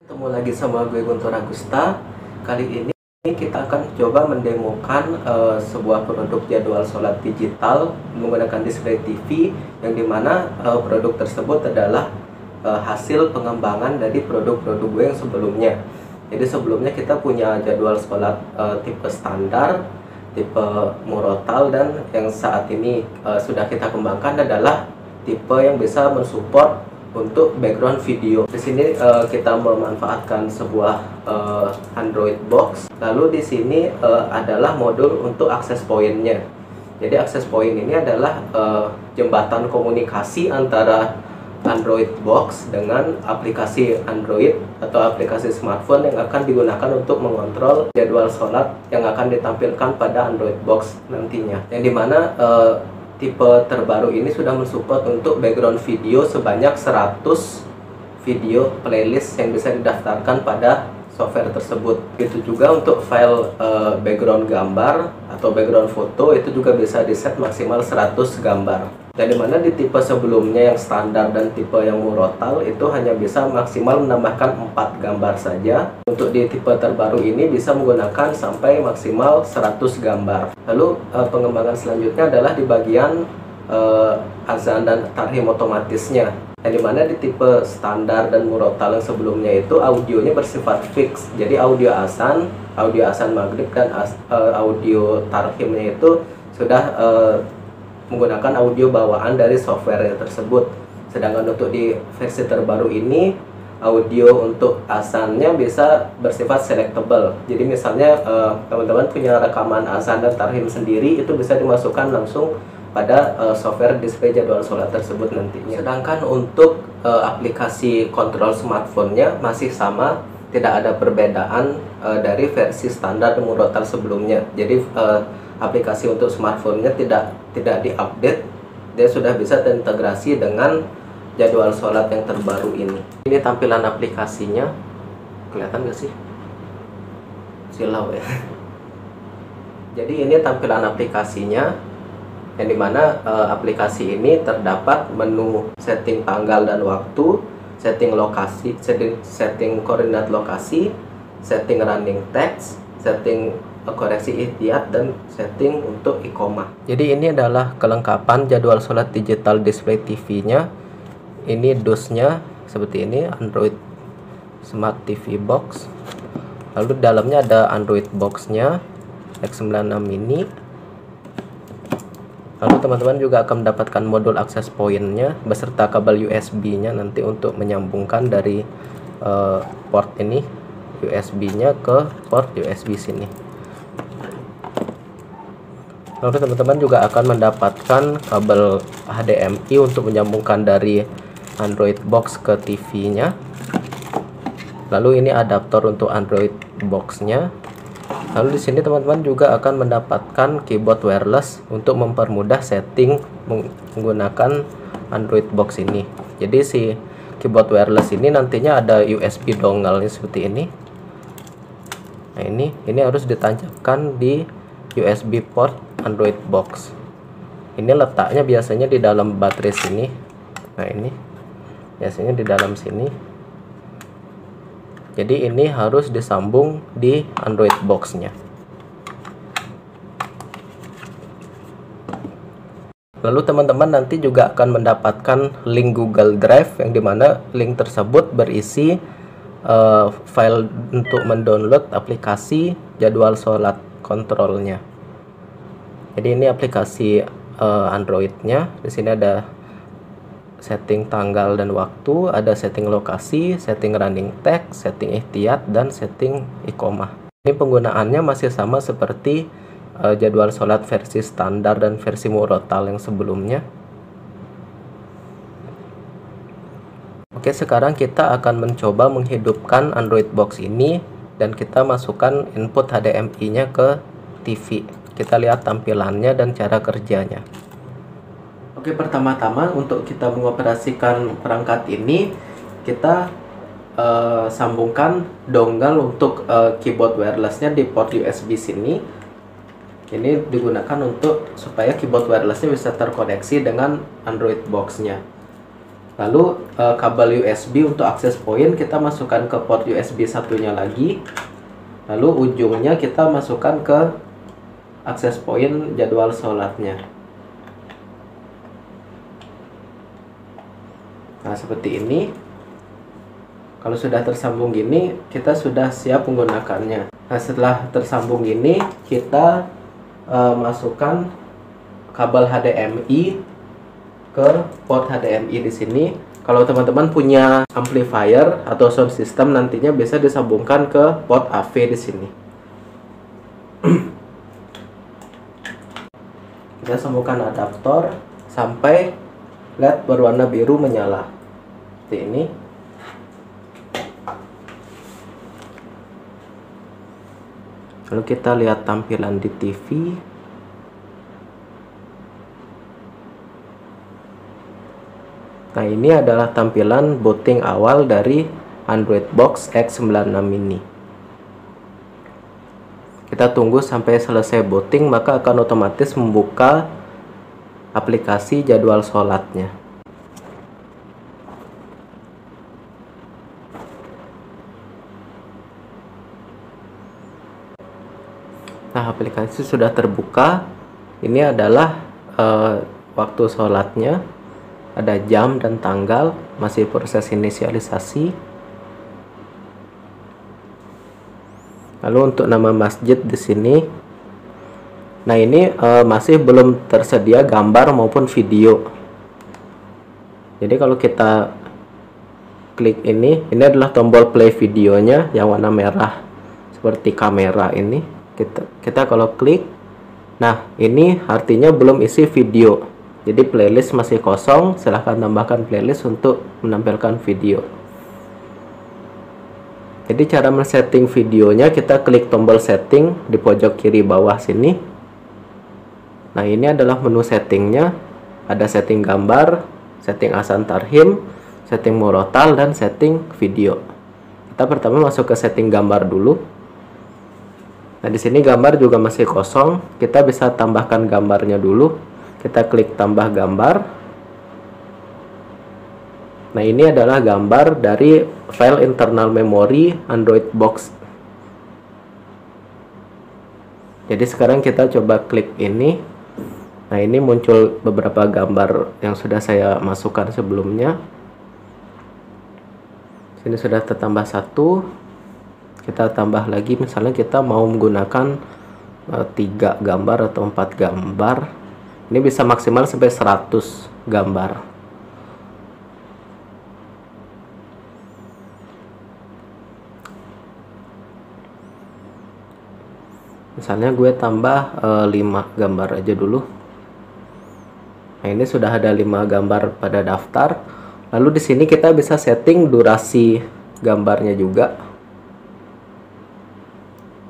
Ketemu lagi sama gue Guntur Agusta. Kali ini kita akan coba mendemokan sebuah produk jadwal sholat digital menggunakan display TV, yang dimana produk tersebut adalah hasil pengembangan dari produk-produk gue yang sebelumnya. Jadi sebelumnya kita punya jadwal sholat tipe standar, tipe murotal, dan yang saat ini sudah kita kembangkan adalah tipe yang bisa mensupport untuk background video. Di sini kita memanfaatkan sebuah Android box. Lalu di sini adalah modul untuk akses pointnya. Jadi akses point ini adalah jembatan komunikasi antara Android box dengan aplikasi Android atau aplikasi smartphone yang akan digunakan untuk mengontrol jadwal sholat yang akan ditampilkan pada Android box nantinya. Yang dimana tipe terbaru ini sudah mensupport untuk background video sebanyak 100 video playlist yang bisa didaftarkan pada software tersebut. Itu juga untuk file background gambar atau background foto, itu juga bisa di set maksimal 100 gambar. Dan dimana di tipe sebelumnya yang standar dan tipe yang murotal itu hanya bisa maksimal menambahkan 4 gambar saja. Untuk di tipe terbaru ini bisa menggunakan sampai maksimal 100 gambar. Lalu pengembangan selanjutnya adalah di bagian azan dan tarhim otomatisnya. Yang dimana di tipe standar dan murotal yang sebelumnya itu audionya bersifat fix. Jadi audio azan maghrib dan audio tarhimnya itu sudah menggunakan audio bawaan dari software tersebut. Sedangkan untuk di versi terbaru ini, audio untuk azannya bisa bersifat selectable. Jadi misalnya teman-teman punya rekaman azan dan tarhim sendiri, itu bisa dimasukkan langsung pada software display jadwal sholat tersebut nantinya. Sedangkan untuk aplikasi kontrol smartphone-nya masih sama, tidak ada perbedaan dari versi standar dan murotal sebelumnya. Jadi aplikasi untuk smartphone-nya tidak diupdate, dia sudah bisa terintegrasi dengan jadwal sholat yang terbaru ini. Ini tampilan aplikasinya, kelihatan gak sih? Silau ya. Jadi ini tampilan aplikasinya, yang dimana aplikasi ini terdapat menu setting tanggal dan waktu, setting lokasi, setting koordinat lokasi, setting running text, setting koreksi ihtiyat, dan setting untuk iqomah. Jadi ini adalah kelengkapan jadwal sholat digital display TV-nya. Ini DOS-nya seperti ini, Android Smart TV Box. Lalu dalamnya ada Android Box-nya X96 mini. Lalu teman-teman juga akan mendapatkan modul akses point-nya beserta kabel USB-nya nanti untuk menyambungkan dari port ini, USB-nya ke port USB sini. Lalu teman-teman juga akan mendapatkan kabel HDMI untuk menyambungkan dari Android box ke TV-nya. Lalu ini adaptor untuk Android box-nya. Lalu di sini teman-teman juga akan mendapatkan keyboard wireless untuk mempermudah setting menggunakan Android box ini. Jadi si keyboard wireless ini nantinya ada USB dongle seperti ini. Nah ini harus ditancapkan di USB port Android box. Ini letaknya biasanya di dalam baterai sini. Nah ini biasanya di dalam sini. Jadi ini harus disambung di Android box-nya. Lalu teman-teman nanti juga akan mendapatkan link Google Drive, yang dimana link tersebut berisi file untuk mendownload aplikasi jadwal sholat kontrolnya. Jadi ini aplikasi Android-nya. Di sini ada setting tanggal dan waktu, ada setting lokasi, setting running text, setting ihtiyat, dan setting iqomah. Ini penggunaannya masih sama seperti jadwal sholat versi standar dan versi murotal yang sebelumnya. Oke, sekarang kita akan mencoba menghidupkan Android box ini dan kita masukkan input HDMI-nya ke TV. Kita lihat tampilannya dan cara kerjanya. Oke, pertama-tama untuk kita mengoperasikan perangkat ini, kita sambungkan dongle untuk keyboard wirelessnya di port USB sini. Ini digunakan untuk supaya keyboard wirelessnya bisa terkoneksi dengan Android box-nya. Lalu kabel USB untuk akses point kita masukkan ke port USB satunya lagi. Lalu ujungnya kita masukkan ke akses point jadwal sholatnya. Nah, seperti ini. Kalau sudah tersambung gini, kita sudah siap menggunakannya. Nah, setelah tersambung gini, kita masukkan kabel HDMI ke port HDMI di sini. Kalau teman-teman punya amplifier atau sound system, nantinya bisa disambungkan ke port AV di sini. Kita sambungkan adaptor sampai LED berwarna biru menyala. Seperti ini. Lalu kita lihat tampilan di TV. Nah, ini adalah tampilan booting awal dari Android Box X96 ini. Kita tunggu sampai selesai booting, maka akan otomatis membuka aplikasi jadwal sholatnya. Nah, aplikasi sudah terbuka. Ini adalah waktu sholatnya. Ada jam dan tanggal, masih proses inisialisasi. Lalu untuk nama masjid di sini. Nah, ini masih belum tersedia gambar maupun video. Jadi kalau kita klik ini adalah tombol play videonya yang warna merah seperti kamera ini. Kita kalau klik, nah ini artinya belum isi video, jadi playlist masih kosong. Silahkan tambahkan playlist untuk menampilkan video. Jadi cara men-setting videonya, kita klik tombol setting di pojok kiri bawah sini. Nah, ini adalah menu settingnya. Ada setting gambar, setting azan tarhim, setting murotal, dan setting video. Kita pertama masuk ke setting gambar dulu. Nah, di sini gambar juga masih kosong. Kita bisa tambahkan gambarnya dulu. Kita klik tambah gambar. Nah, ini adalah gambar dari file internal memory Android Box. Jadi sekarang kita coba klik ini. Nah, ini muncul beberapa gambar yang sudah saya masukkan sebelumnya. Sini sudah tertambah satu. Kita tambah lagi, misalnya kita mau menggunakan 3 gambar atau 4 gambar. Ini bisa maksimal sampai 100 gambar. Misalnya gue tambah 5 gambar aja dulu. Nah, ini sudah ada 5 gambar pada daftar. Lalu di sini kita bisa setting durasi gambarnya juga.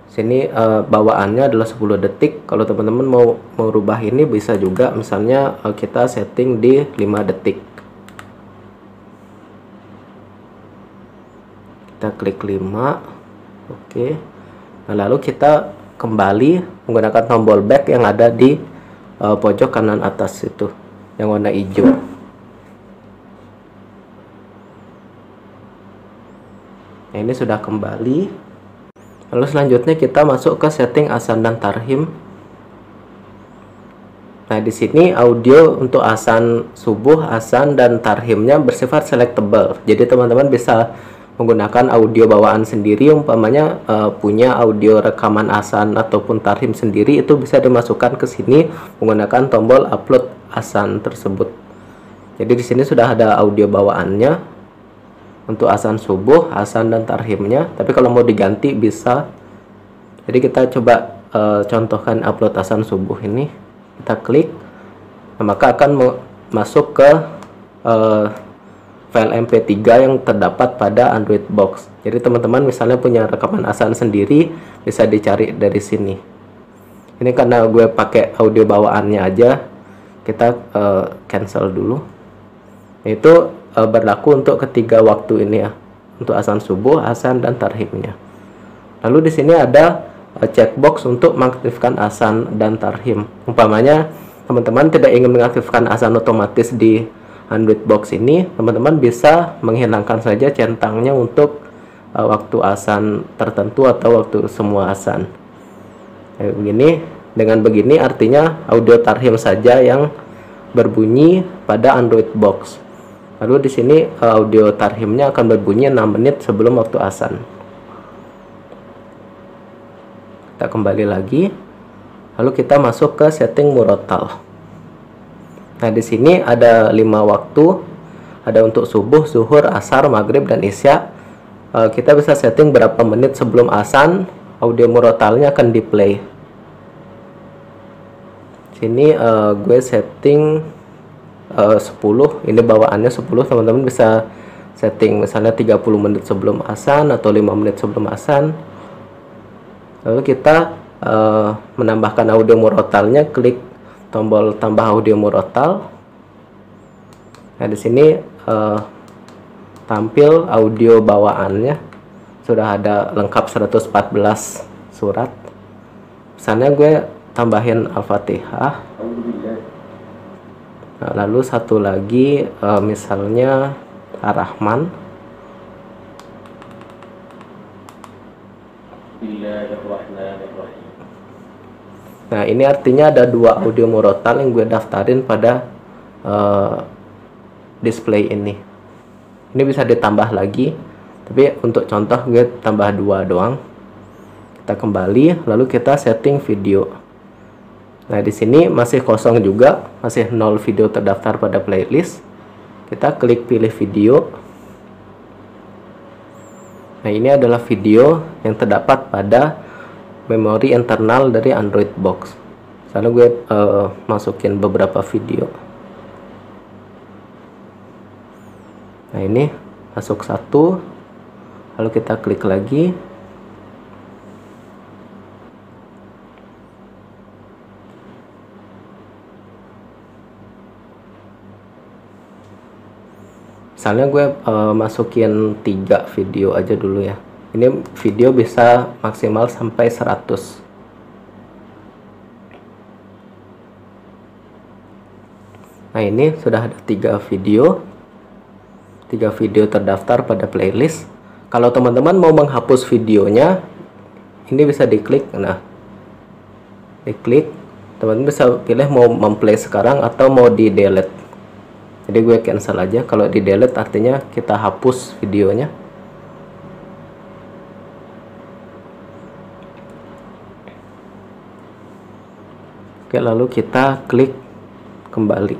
Sini bawaannya adalah 10 detik. Kalau teman-teman mau merubah ini bisa juga. Misalnya kita setting di 5 detik. Kita klik 5. Oke. Nah, lalu kita kembali menggunakan tombol back yang ada di pojok kanan atas itu, yang warna hijau. Nah, ini sudah kembali. Lalu selanjutnya kita masuk ke setting azan dan tarhim. Nah, di sini audio untuk azan subuh, azan dan tarhimnya bersifat selectable. Jadi teman-teman bisa menggunakan audio bawaan sendiri. Umpamanya punya audio rekaman azan ataupun tarhim sendiri, itu bisa dimasukkan ke sini menggunakan tombol upload azan tersebut. Jadi di sini sudah ada audio bawaannya untuk azan subuh, azan dan tarhimnya. Tapi kalau mau diganti bisa. Jadi kita coba contohkan upload azan subuh ini. Kita klik, nah, maka akan masuk ke file MP3 yang terdapat pada Android Box. Jadi teman-teman misalnya punya rekaman azan sendiri, bisa dicari dari sini. Ini karena gue pakai audio bawaannya aja, kita cancel dulu. Itu berlaku untuk ketiga waktu ini ya, untuk azan subuh, azan dan tarhimnya. Lalu di sini ada checkbox untuk mengaktifkan azan dan tarhim. Umpamanya teman-teman tidak ingin mengaktifkan azan otomatis di Android Box ini, teman-teman bisa menghilangkan saja centangnya untuk waktu azan tertentu atau waktu semua azan. Kayak begini. Dengan begini artinya audio tarhim saja yang berbunyi pada Android Box. Lalu di sini audio tarhimnya akan berbunyi 6 menit sebelum waktu azan. Kita kembali lagi. Lalu kita masuk ke setting murotal. Nah, di sini ada 5 waktu. Ada untuk subuh, zuhur, asar, maghrib, dan isya. Kita bisa setting berapa menit sebelum azan audio murotalnya akan di play. Sini gue setting 10. Ini bawaannya 10. Teman-teman bisa setting misalnya 30 menit sebelum azan atau 5 menit sebelum azan. Lalu kita menambahkan audio murotalnya, klik tombol tambah audio murotal. Nah, di sini tampil audio bawaannya. Sudah ada lengkap 114 surat. Misalnya gue tambahin Al-Fatihah. Nah, lalu satu lagi misalnya Ar-Rahman. Nah, ini artinya ada 2 audio murotal yang gue daftarin pada display ini. Ini bisa ditambah lagi, tapi untuk contoh gue tambah 2 doang. Kita kembali, lalu kita setting video. Nah, di sini masih kosong juga, masih 0 video terdaftar pada playlist. Kita klik pilih video. Nah, ini adalah video yang terdapat pada memori internal dari Android Box. Misalnya gue masukin beberapa video. Nah, ini masuk 1. Lalu kita klik lagi. Misalnya gue masukin 3 video aja dulu ya. Ini video bisa maksimal sampai 100. Nah, ini sudah ada 3 video. 3 video terdaftar pada playlist. Kalau teman-teman mau menghapus videonya, ini bisa diklik. Nah, diklik, teman-teman bisa pilih mau memplay sekarang atau mau di delete. Jadi gue cancel aja. Kalau di delete artinya kita hapus videonya. Oke, lalu kita klik kembali.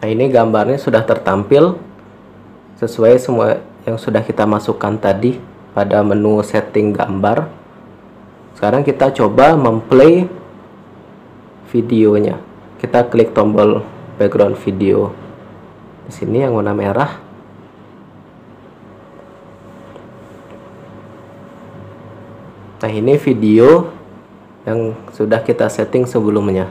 Nah, ini gambarnya sudah tertampil sesuai semua yang sudah kita masukkan tadi pada menu setting gambar. Sekarang kita coba memplay videonya. Kita klik tombol background video di sini yang warna merah. Nah, ini video yang sudah kita setting sebelumnya.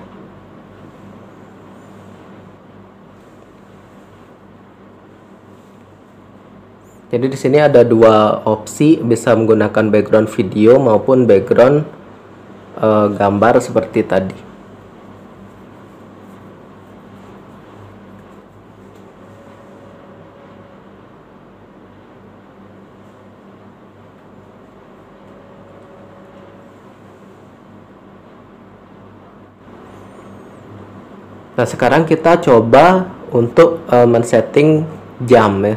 Jadi di sini ada 2 opsi, bisa menggunakan background video maupun background gambar seperti tadi. Nah, sekarang kita coba untuk men-setting jam ya.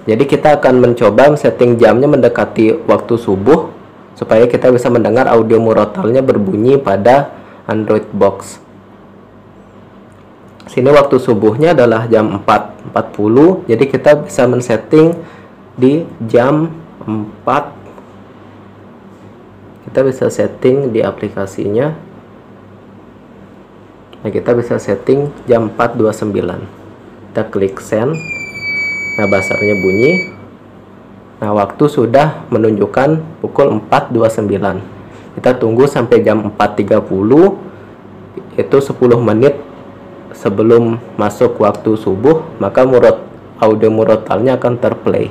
Jadi kita akan mencoba setting jamnya mendekati waktu subuh supaya kita bisa mendengar audio murotalnya berbunyi pada Android Box. Sini waktu subuhnya adalah jam 4.40, jadi kita bisa men-setting di jam 4. Kita bisa setting di aplikasinya. Nah, kita bisa setting jam 4.29. Kita klik send. Nah, buzzernya bunyi. Nah, waktu sudah menunjukkan pukul 4.29. Kita tunggu sampai jam 4.30, itu 10 menit sebelum masuk waktu subuh, maka audio murotalnya akan terplay.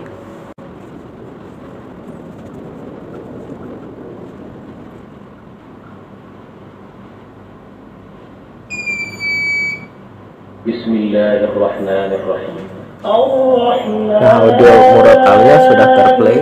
Bismillahirrahmanirrahim. Nah, audio murotalnya sudah terplay.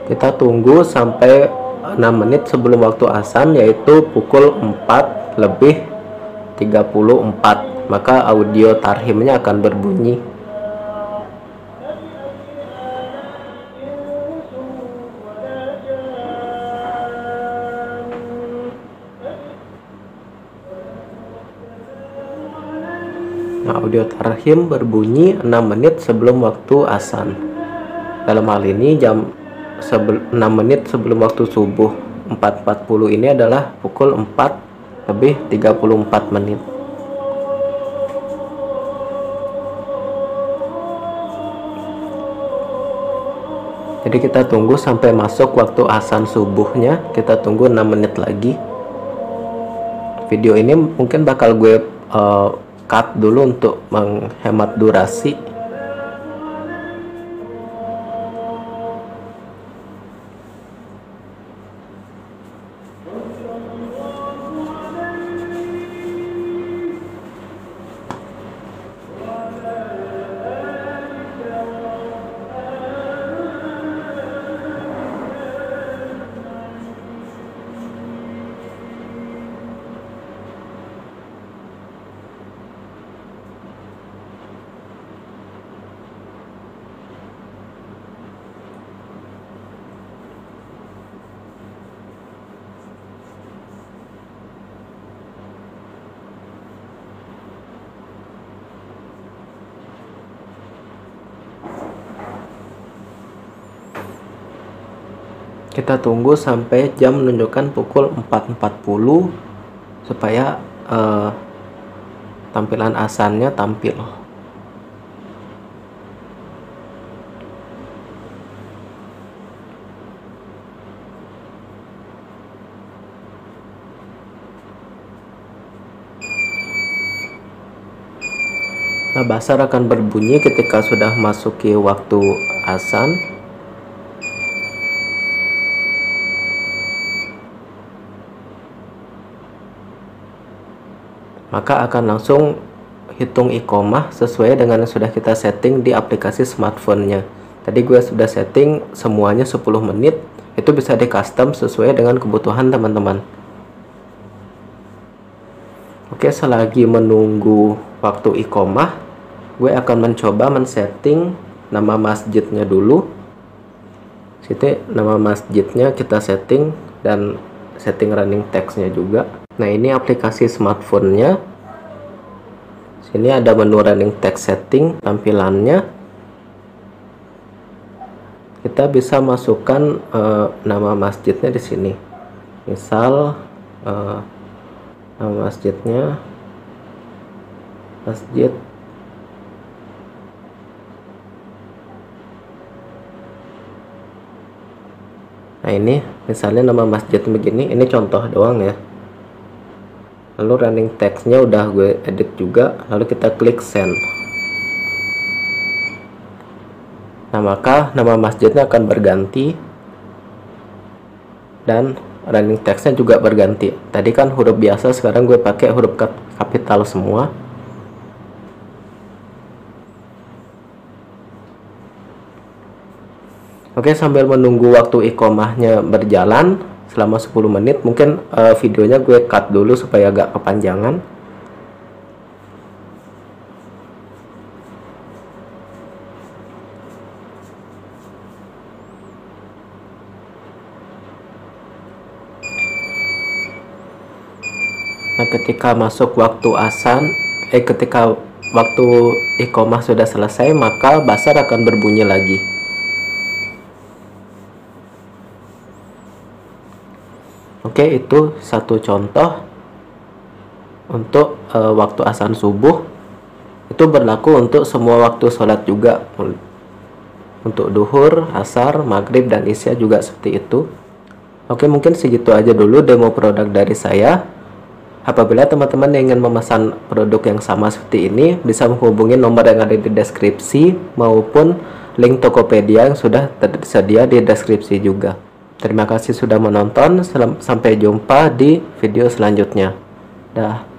Kita tunggu sampai 6 menit sebelum waktu azan, yaitu pukul 4:34, maka audio tarhimnya akan berbunyi. Nah, audio tarhim berbunyi 6 menit sebelum waktu azan. Dalam hal ini 6 menit sebelum waktu subuh. 4:40 ini adalah pukul 4:34 menit. Jadi kita tunggu sampai masuk waktu azan subuhnya. Kita tunggu 6 menit lagi. Video ini mungkin bakal gue cut dulu untuk menghemat durasi. Kita tunggu sampai jam menunjukkan pukul 4:40 supaya tampilan azannya tampil. Nah, buzzer akan berbunyi ketika sudah masuki waktu azan. Maka akan langsung hitung iqomah sesuai dengan yang sudah kita setting di aplikasi smartphone-nya. Tadi gue sudah setting semuanya 10 menit, itu bisa di custom sesuai dengan kebutuhan teman-teman. Oke, selagi menunggu waktu iqomah, gue akan mencoba men-setting nama masjidnya dulu. Situ nama masjidnya kita setting dan setting running text-nya juga. Nah, ini aplikasi smartphone-nya. Sini ada menu running text setting tampilannya. Kita bisa masukkan nama masjidnya di sini. Misal nama masjidnya Masjid Nah, ini misalnya nama masjid begini, ini contoh doang ya. Lalu running text-nya udah gue edit juga, lalu kita klik send. Nah, maka nama masjidnya akan berganti dan running text-nya juga berganti. Tadi kan huruf biasa, sekarang gue pakai huruf kapital semua. Oke, sambil menunggu waktu iqomahnya berjalan selama 10 menit, mungkin videonya gue cut dulu supaya agak kepanjangan. Nah, ketika masuk waktu azan, ketika waktu iqomah sudah selesai, maka buzzer akan berbunyi lagi. Oke, itu satu contoh untuk waktu azan subuh. Itu berlaku untuk semua waktu sholat juga. Untuk duhur, asar, maghrib, dan isya juga seperti itu. Oke, mungkin segitu aja dulu demo produk dari saya. Apabila teman-teman ingin memesan produk yang sama seperti ini, bisa menghubungi nomor yang ada di deskripsi maupun link Tokopedia yang sudah tersedia di deskripsi juga. Terima kasih sudah menonton, sampai jumpa di video selanjutnya. Dah.